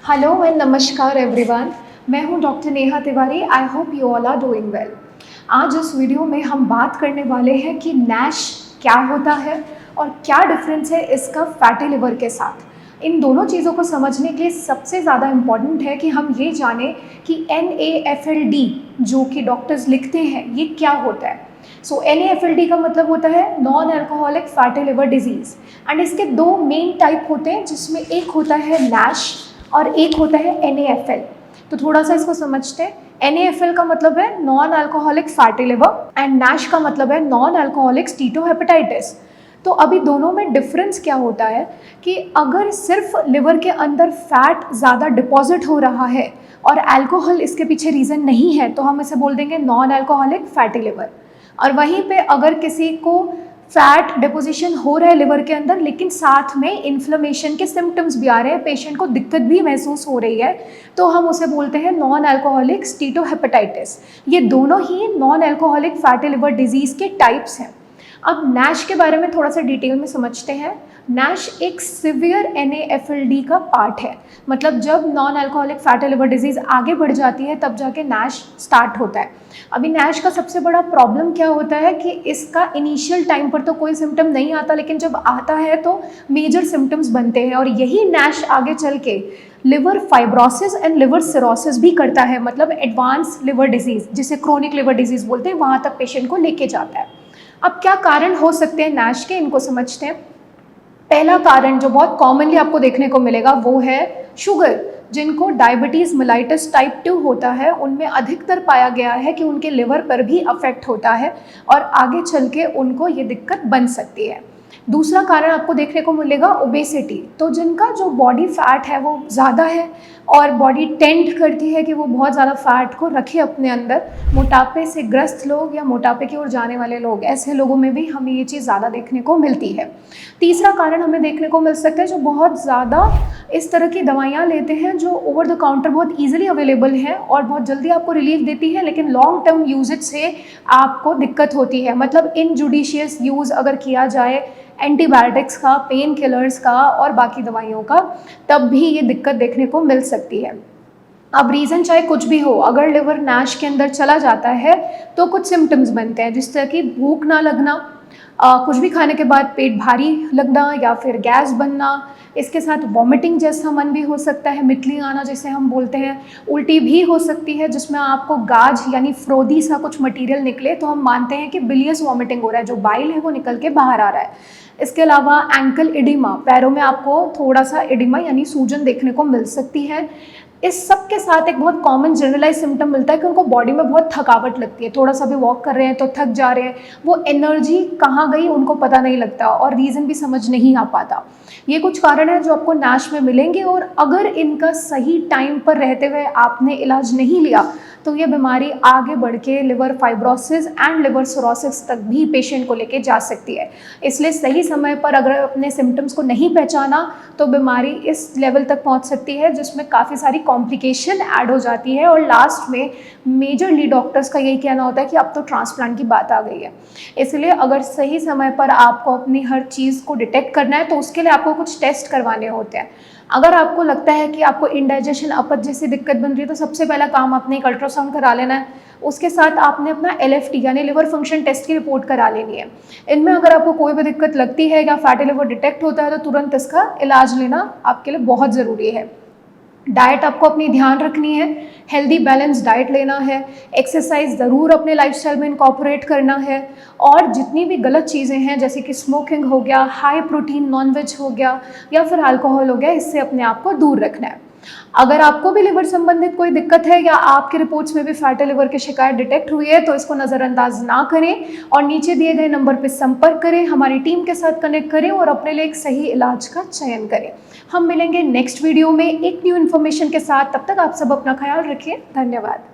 Hello and नमस्कार everyone. मैं हूं doctor Neha Tiwari. I hope you all are doing well. आज इस वीडियो में हम बात करने वाले हैं कि नैश क्या होता है और क्या डिफरेंस है इसका फैटी लिवर के साथ। इन दोनों चीज़ों को समझने के लिए सबसे ज़्यादा इम्पॉर्टेंट है कि हम ये जानें कि NAFLD जो कि डॉक्टर्स लिखते हैं ये क्या होता है। सो NAFLD का मतलब होता है non alcoholic fatty liver disease and इसके दो मेन टाइप होते हैं, जिसमें एक होता है नैश और एक होता है NAFL। तो थोड़ा सा इसको समझते हैं। NAFL का मतलब है non alcoholic fatty liver and Nash का मतलब है नॉन अल्कोहलिक स्टीटोहेपेटाइटिस। तो अभी दोनों में डिफरेंस क्या होता है कि अगर सिर्फ लिवर के अंदर फैट ज़्यादा डिपॉजिट हो रहा है और अल्कोहल इसके पीछे रीज़न नहीं है तो हम इसे बोल देंगे नॉन अल्कोहलिक फैटी लिवर। और वहीं पे अगर किसी को फैट डिपोजिशन हो रहा है लिवर के अंदर लेकिन साथ में इन्फ्लेमेशन के सिम्टम्स भी आ रहे हैं, पेशेंट को दिक्कत भी महसूस हो रही है, तो हम उसे बोलते हैं नॉन अल्कोहलिक स्टीटोहेपेटाइटिस। ये दोनों ही non alcoholic fatty liver disease के टाइप्स हैं। अब नैश के बारे में थोड़ा सा डिटेल में समझते हैं। नैश एक सिवियर NAFLD का पार्ट है, मतलब जब non alcoholic fatty liver disease आगे बढ़ जाती है तब जाके नैश स्टार्ट होता है। अभी नैश का सबसे बड़ा प्रॉब्लम क्या होता है कि इसका इनिशियल टाइम पर तो कोई सिम्टम नहीं आता, लेकिन जब आता है तो मेजर सिम्टम्स बनते हैं और यही नैश आगे चल के liver fibrosis and liver cirrhosis भी करता है, मतलब एडवांस लिवर डिजीज़ जिसे क्रोनिक लिवर डिजीज़ बोलते हैं, वहाँ तक पेशेंट को लेके जाता है। अब क्या कारण हो सकते हैं नैश के, इनको समझते हैं। पहला कारण जो बहुत कॉमनली आपको देखने को मिलेगा वो है शुगर। जिनको डायबिटीज़ मेलाइटस टाइप 2 होता है उनमें अधिकतर पाया गया है कि उनके लिवर पर भी अफेक्ट होता है और आगे चल के उनको ये दिक्कत बन सकती है। दूसरा कारण आपको देखने को मिलेगा ओबेसिटी। तो जिनका जो बॉडी फैट है वो ज़्यादा है और बॉडी टेंड करती है कि वो बहुत ज़्यादा फैट को रखे अपने अंदर, मोटापे से ग्रस्त लोग या मोटापे की ओर जाने वाले लोग, ऐसे लोगों में भी हमें ये चीज़ ज़्यादा देखने को मिलती है। तीसरा कारण हमें देखने को मिल सकता है जो बहुत ज़्यादा इस तरह की दवाइयाँ लेते हैं जो ओवर द काउंटर बहुत ईजिली अवेलेबल हैं और बहुत जल्दी आपको रिलीफ देती है, लेकिन लॉन्ग टर्म यूजेज से आपको दिक्कत होती है। मतलब इनजुडिशियस यूज़ अगर किया जाए एंटीबायोटिक्स का, पेन किलर्स का और बाकी दवाइयों का, तब भी ये दिक्कत देखने को मिल सकती है। अब रीज़न चाहे कुछ भी हो, अगर लिवर नैश के अंदर चला जाता है तो कुछ सिम्टम्स बनते हैं, जिस तरह की भूख ना लगना, कुछ भी खाने के बाद पेट भारी लगना या फिर गैस बनना, इसके साथ वॉमिटिंग जैसा मन भी हो सकता है, मितली आना जिसे हम बोलते हैं, उल्टी भी हो सकती है जिसमें आपको गाज यानी फ्रोदी सा कुछ मटेरियल निकले तो हम मानते हैं कि बिलियस वॉमिटिंग हो रहा है, जो बाइल है वो निकल के बाहर आ रहा है। इसके अलावा एंकल एडिमा, पैरों में आपको थोड़ा सा एडिमा यानी सूजन देखने को मिल सकती है। इस सब के साथ एक बहुत कॉमन जनरलाइज सिम्टम मिलता है कि उनको बॉडी में बहुत थकावट लगती है, थोड़ा सा भी वॉक कर रहे हैं तो थक जा रहे हैं, वो एनर्जी कहाँ गई उनको पता नहीं लगता और रीज़न भी समझ नहीं आ पाता। ये कुछ कारण है जो आपको नैश में मिलेंगे और अगर इनका सही टाइम पर रहते हुए आपने इलाज नहीं लिया तो ये बीमारी आगे बढ़ के liver fibrosis and liver cirrhosis तक भी पेशेंट को लेके जा सकती है। इसलिए सही समय पर अगर अपने सिम्टम्स को नहीं पहचाना तो बीमारी इस लेवल तक पहुंच सकती है जिसमें काफ़ी सारी कॉम्प्लिकेशन ऐड हो जाती है और लास्ट में मेजरली डॉक्टर्स का यही कहना होता है कि अब तो ट्रांसप्लांट की बात आ गई है। इसलिए अगर सही समय पर आपको अपनी हर चीज़ को डिटेक्ट करना है तो उसके लिए आपको कुछ टेस्ट करवाने होते हैं। अगर आपको लगता है कि आपको इंडाइजेशन अपच जैसी दिक्कत बन रही है तो सबसे पहला काम आपने एक अल्ट्रासाउंड करा लेना है। उसके साथ आपने अपना LFT यानी लिवर फंक्शन टेस्ट की रिपोर्ट करा लेनी है। इनमें अगर आपको कोई भी दिक्कत लगती है या फैटी लिवर डिटेक्ट होता है तो तुरंत इसका इलाज लेना आपके लिए बहुत ज़रूरी है। डाइट आपको अपनी ध्यान रखनी है, हेल्दी बैलेंस डाइट लेना है, एक्सरसाइज ज़रूर अपने लाइफस्टाइल में इनकॉर्पोरेट करना है और जितनी भी गलत चीज़ें हैं जैसे कि स्मोकिंग हो गया, हाई प्रोटीन नॉनवेज हो गया या फिर अल्कोहल हो गया, इससे अपने आप को दूर रखना है। अगर आपको भी लिवर संबंधित कोई दिक्कत है या आपके रिपोर्ट्स में भी फैटी लिवर की शिकायत डिटेक्ट हुई है तो इसको नज़रअंदाज ना करें और नीचे दिए गए नंबर पर संपर्क करें, हमारी टीम के साथ कनेक्ट करें और अपने लिए एक सही इलाज का चयन करें। हम मिलेंगे नेक्स्ट वीडियो में एक न्यू इन्फॉर्मेशन के साथ। तब तक आप सब अपना ख्याल रखिए। धन्यवाद।